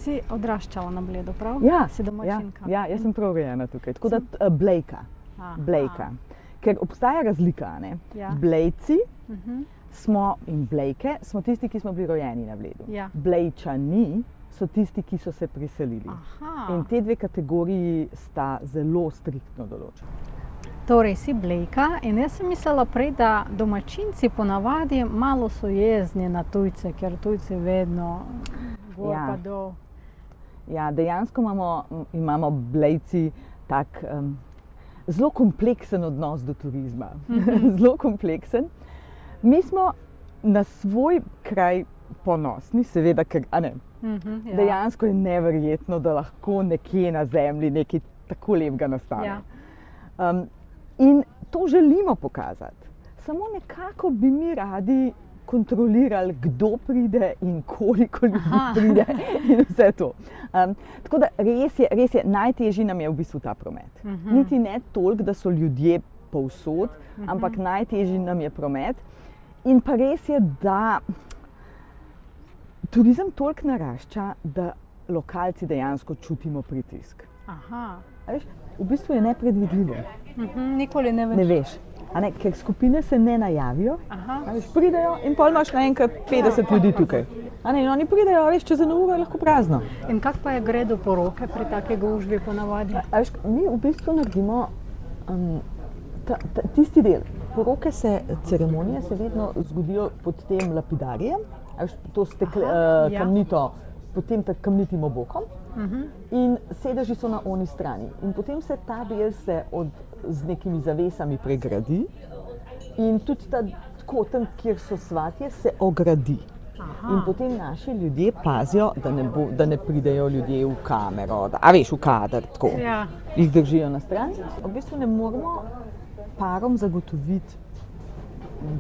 Si odraščala na Bledu, prav? Ja, Si domačinka? ja, jaz sem prav rojena tukaj. Tako da Blejka. Ker obstaja razlika, ne? Ja. Blejci smo in Blejke smo tisti, ki smo bili rojeni na Bledu. Ja. Blejčani so tisti, ki so se priselili. Aha. In te dve kategoriji sta zelo striktno določeni. Torej si Blejka in jaz sem mislila prej, da domačinci ponavadi malo so jezni na tujce, ker tujci vedno gor pa dol. Ja, dejansko imamo Blejci tak zelo kompleksen odnos do turizma. Zelo kompleksen. Mi smo na svoj kraj ponosni, seveda, ker dejansko je neverjetno, da lahko nekje na zemlji nekaj tako lepega nastane. Ja. In to želimo pokazati. Samo nekako bi mi radi kontrolirali, kdo pride in koliko ljudi pride in vse to. Tako da res je, najtežji nam je v bistvu ta promet. Niti ne toliko, da so ljudje povsod, ampak najtežji nam je promet. In pa res je, da turizem toliko narašča, da lokalci dejansko čutimo pritisk. Aha. Veš, v bistvu je nepredvidljivo. Nikoli ne veš. Ne veš, ker skupine se ne najavijo, pridejo in pol imaš naenkrat 50 ljudi tukaj. In oni pridejo, veš, čez eno uro je lahko prazno. In kako pa je gre do poroke pri taki gužvi ponavadi? Veš, mi v bistvu naredimo tisti del. Poroke ceremonije se vedno zgodijo pod tem lapidarijem, to kamnito, pod tem kamnitim obokom. In sedeži so na oni strani. In potem se ta del z nekimi zavesami pregradi in tudi ta koten, kjer so svatje, se ogradi. In potem naši ljudje pazijo, da ne pridejo ljudje v kamero, v kader, tako. Ja. Jih držijo na strani. V bistvu ne moremo parom zagotoviti,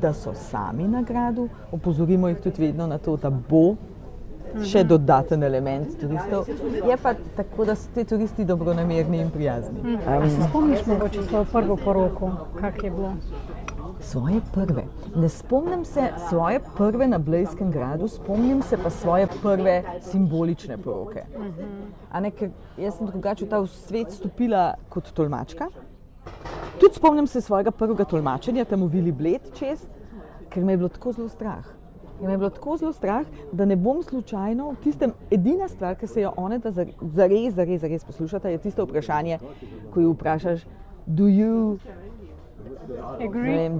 da so sami na gradu. Opozorimo jih tudi vedno na to, da bo še dodaten element turistov. Je pa tako, da so ti turisti dobronamerni in prijazni. Se spomniš mogoče svojo prvo poroko? Kako je bilo? Svoje prve? Ne spomnim se svoje prve na Blejskem gradu, spomnim se pa svoje prve simbolične poroke. Ker jaz sem drugače v ta svet stopila kot tolmačka. Tudi spomnim se svojega prvega tolmačenja tam v Vili Bled čez, ker me je bilo tako zelo strah. Da ne bom slučajno v tistem, edina stvar, ki se jo oneta zares poslušata, je tisto vprašanje, ko jo vprašaš, do you,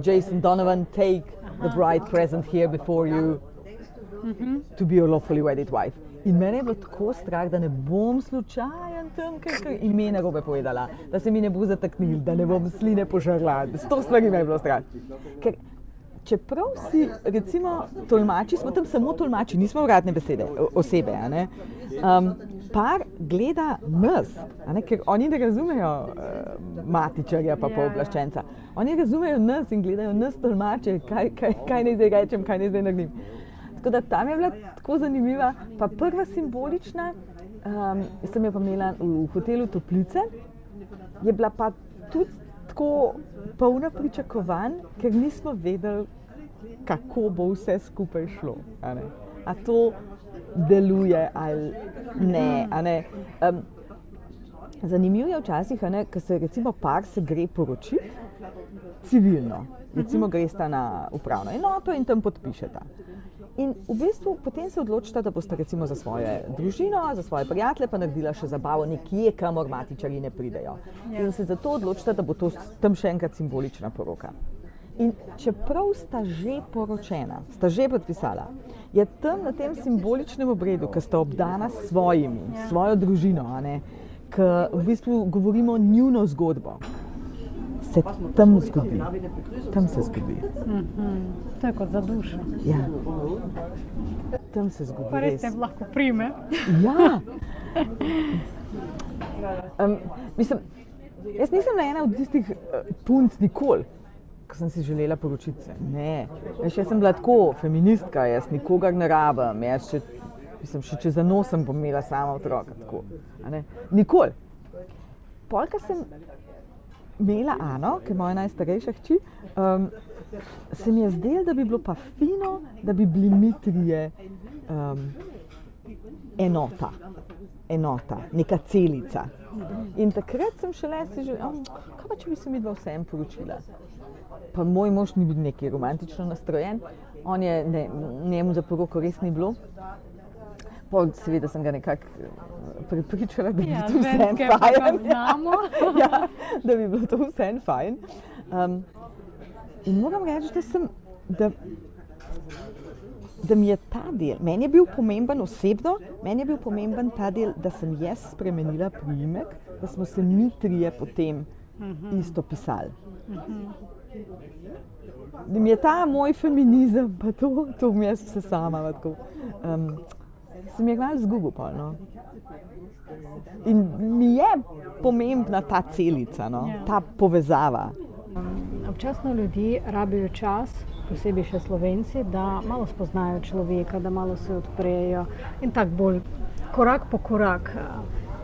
Jason Donovan, take the bride present here before you to be your lawfully wedded wife. In mene je bilo tako strah, da ne bom slučajen tam ime narobe povedala, da se mi ne bo zataknil, da ne bom sline požrla. 100 stvari me je bilo strah. Ker čeprav si, recimo, tolmači, smo tam samo tolmači, nismo uradne osebe, par gleda nas, ker oni ne razumejo matičarja pa pooblaščenca. Oni razumejo nas in gledajo nas tolmače, kaj naj zdaj rečem, kaj naj zdaj naredim. Tako da tam je bila tako zanimiva. Pa prva simbolična, sem jo pa imela v hotelu Toplice, je bila pa tudi tako polna pričakovanj, ker nismo vedeli, kako bo vse skupaj šlo. A to deluje ali ne. Zanimivo je včasih, ko se recimo par se gre poročiti civilno. Recimo gresta na upravno enoto in tam podpišeta. In v bistvu potem se odločita, da bosta recimo za svojo družino, za svoje prijatelje pa naredila še zabavo nekje, kamor matičarji ne pridejo. In se zato odločita, da bo to tam še enkrat simbolična poroka. In čeprav sta že poročena, sta že podpisala, je tam na tem simboličnem obredu, ki sta obdana s svojo družino, ki v bistvu govorimo njuno zgodbo, se tam zgodi. Tam se zgodi. To je kot za dušo. Ja. Tam se zgodi. Pa res te lahko prime. Ja. Jaz nisem ena od tistih punc nikoli, ko sem si želela poročiti se. Ne. Jaz sem bila tako feministka, jaz nikogar ne rabim. Jaz še čez nos bom imela sama otroka. Tako, nikoli. Polka sem imela Ano, ki je moja najstarejša hči, se mi je zdelo, da bi bilo pa fino, da bi bili mi trije enota, neka celica. In takrat sem šele si že, kaj pa če bi se midva vseeno poročila? Pa moj mož ni bil nekaj romantično nastrojen, njemu za poroko res ni bilo. Seveda sem ga nekako prepričala, da bi to vseeno fajn. Ja, da bi bilo to vseeno fajn. In moram reči, da mi je ta del, meni je bil pomemben osebno, meni je bil pomemben ta del, da sem jaz spremenila priimek, da smo se mi trije potem isto pisali. Da mi je ta moj feminizem, pa to mi jaz vse sama, tako, sem je malo zgubil pol, no. In mi je pomembna ta celica, no, ta povezava. Občasno ljudje rabijo čas, posebej še Slovenci, da malo spoznajo človeka, da malo se odprejo in tako bolj korak po korak.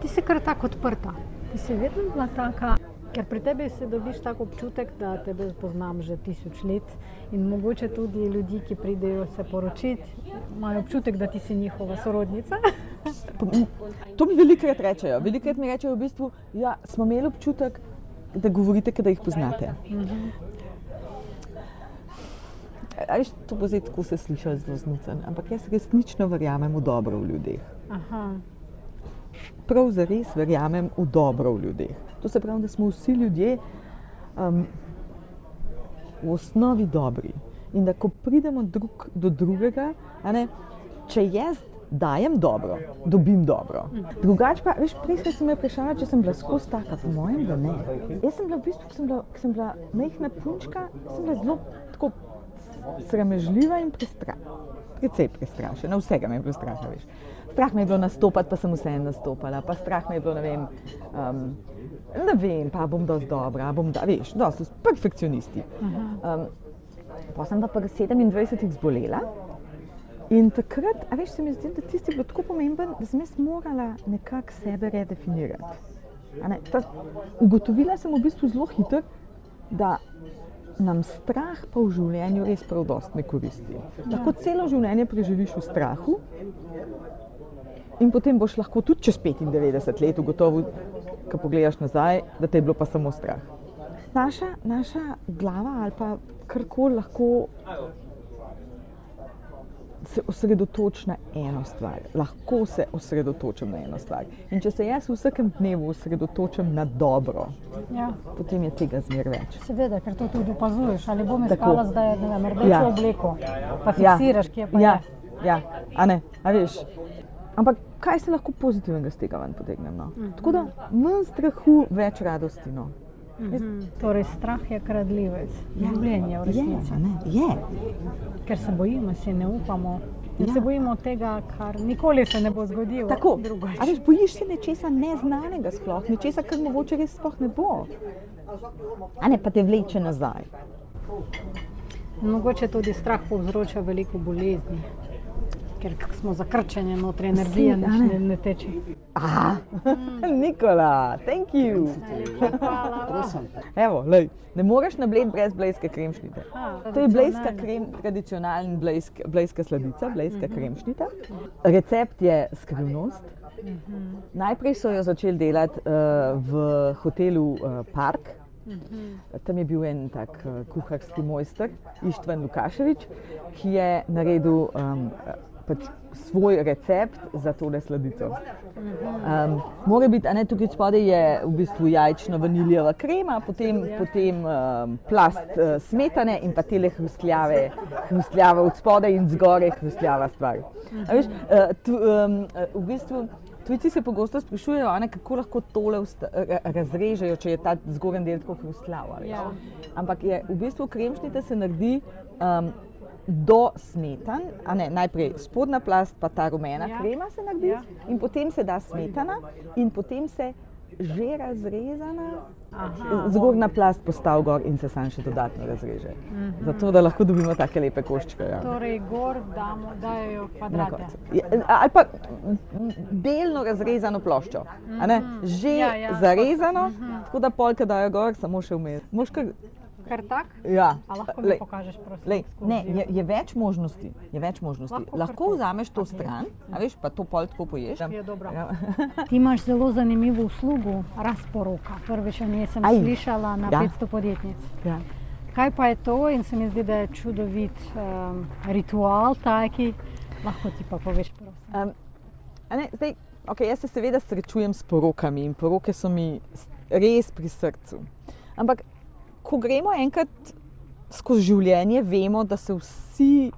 Ti si kar tako odprta. Ti si vedno bila taka, ker pri tebi se dobiš tak občutek, da tebe poznam že 1000 let in mogoče tudi ljudje, ki pridejo se poročiti, imajo občutek, da ti si njihova sorodnica. To mi velikokrat rečejo. Velikokrat mi rečejo v bistvu, ja, smo imeli občutek, da govorite, da jih poznate. Veš, to bo zdaj tako se slišalo zelo znucen, ampak jaz resnično verjamem v dobro v ljudeh. Prav zares verjamem v dobro v ljudeh. To se pravi, da smo vsi ljudje v osnovi dobri. In da ko pridemo drug do drugega, če jaz dajem dobro, dobim dobro. Drugače pa, veš, prej si me vprašala, če sem bila skozi taka, po mojem, da ne. Jaz sem bila v bistvu, ko sem bila majhna punčka, sem bila zelo tako sramežljiva in precej prestrašena. Vsega me je bilo strah, veš. Strah me je bilo nastopati, pa sem vseeno nastopala, pa strah me je bilo, ne vem, pa bom dosti dobra, veš, dosti perfekcionisti. Pa sem pa pri 27 zbolela. In takrat, a veš, se mi zdi, da tisti je bilo tako pomemben, da sem jaz morala nekako sebe redefinirati. Ugotovila sem v bistvu zelo hitro, da nam strah pa v življenju res prav dosti ne koristi. Lahko celo življenje preživiš v strahu in potem boš lahko tudi čez 95 let ugotovil, ko pogledaš nazaj, da te je bilo pa samo strah. Naša glava ali pa karkoli lahko se osredotoči na eno stvar. Lahko se osredotočim na eno stvar. In če se jaz v vsakem dnevu osredotočim na dobro, potem je tega zmer več. Seveda, ker to tudi opazuješ. Ali bom iskala zdaj rdečo obleko, pa fiksiraš, kje pa je. Ja, a veš. Ampak kaj se lahko pozitivnega z tega ven potegnem? Tako da manj strahu, več radosti. Torej, strah je kradljivec življenja v resnici. Je. Ker se bojimo, si ne upamo. In se bojimo tega, kar nikoli se ne bo zgodilo. Tako, a veš, bojiš se nečesa neznanega sploh, nečesa, kar mogoče res sploh ne bo. Pa te vleče nazaj. Mogoče tudi strah povzroča veliko bolezni. Ker smo zakrčeni notri, energija ne teče. Nikola, thank you. Hvala. Evo, ne moreš nableti brez blejske kremšnite. To je blejska tradicionalna blejska sladica, blejska kremšnita. Recept je skrivnost. Najprej so jo začeli delati v hotelu Park. Tam je bil en tak kuharski mojster, Ištvan Lukaševič, ki je naredil svoj recept za tole sladico. Mora biti, tukaj spodaj je v bistvu jajčna vaniljeva krema, potem plast smetane in pa tele hrustljave od spodaj in zgoraj hrustljava stvar. V bistvu tujci se pogosto sprašujejo, kako lahko tole razrežejo, če je ta zgornji del tako hrustljav. Ampak v bistvu kremšnita se naredi do smetan, najprej spodnja plast, pa ta rumena krema se naredi in potem se da smetana in potem se že razrezana zgornja plast postavi gor in se samo še dodatno razreže. Zato, da lahko dobimo take lepe koščke. Torej, gor dajo kvadrate. Ali pa delno razrezano ploščo. Že zarezano, tako da polke dajo gor, samo še vmes. Kar tak? Ja. A lahko mi pokažeš, prosim, Lej, ne, ekskurzijo? je več možnosti. Je več možnosti. Lahko Lahko kar to. vzameš to stran, a veš, pa to pol tako poješ. Je dobro. Ja. Ti imaš zelo zanimivo uslugo, razporoka. Prvič o njej sem Aj. slišala na Ja. 500 podjetnic. Ja. Kaj pa je to in se mi zdi, da je čudovit ritual taki. Lahko ti pa poveš, prosim. A ne, zdaj, okay, jaz se seveda srečujem s porokami in poroke so mi res pri srcu. Ampak, ko gremo enkrat skozi življenje, vemo, da se vse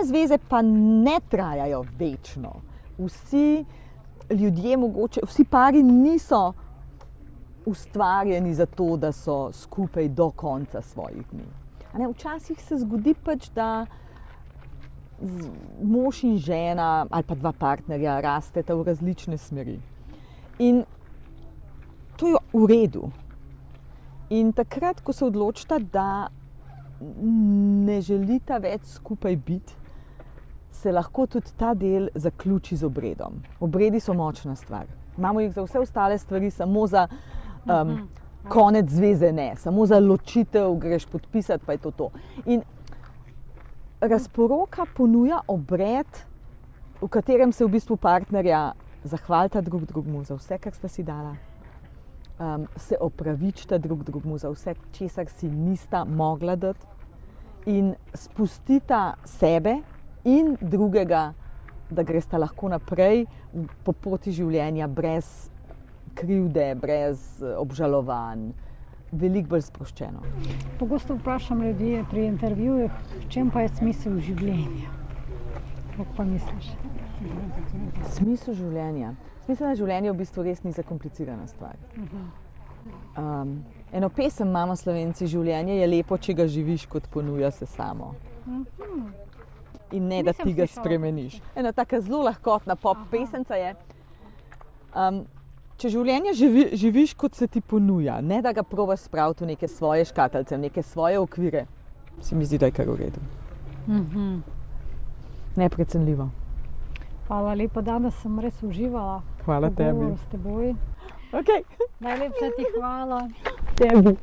zveze pa ne trajajo večno. Vsi ljudje, vsi pari niso ustvarjeni za to, da so skupaj do konca svojih dni. Včasih se zgodi pač, da mož in žena ali pa dva partnerja rasteta v različne smeri. In to je v redu. In takrat, ko se odločita, da ne želita več skupaj biti, se lahko tudi ta del zaključi z obredom. Obredi so močna stvar. Imamo jih za vse ostale stvari, samo za konec zveze ne, samo za ločitev greš podpisati, pa je to to. In razporoka ponuja obred, v katerem se v bistvu partnerja zahvalita drug drugemu za vse, kar sta si dala, se opravičita drug drugemu za vse, česar si nista mogla dati in spustita sebe in drugega, da gresta lahko naprej po poti življenja brez krivde, brez obžalovanj, veliko bolj sproščeno. Pogosto vprašam ljudi pri intervjujih, v čem pa je smisel življenja? Kako pa misliš? Smisel življenja? Smisel življenja v bistvu res ni zakomplicirana stvar. Eno pesem imamo Slovenci, življenje je lepo, če ga živiš, kot ponuja se samo. In ne, da Nisem ti ga slišala. spremeniš. Ena taka zelo lahkotna pop pesemca je, če življenje živiš, kot se ti ponuja, ne da ga probaš spraviti v neke svoje škatlice, v neke svoje okvire, se mi zdi, da je kar v redu. Neprecenljivo. Hvala lepa, danes sem res uživala. Hvala v pogovoru tebi. s teboj. Okay. Najlepša ti hvala. Tebi.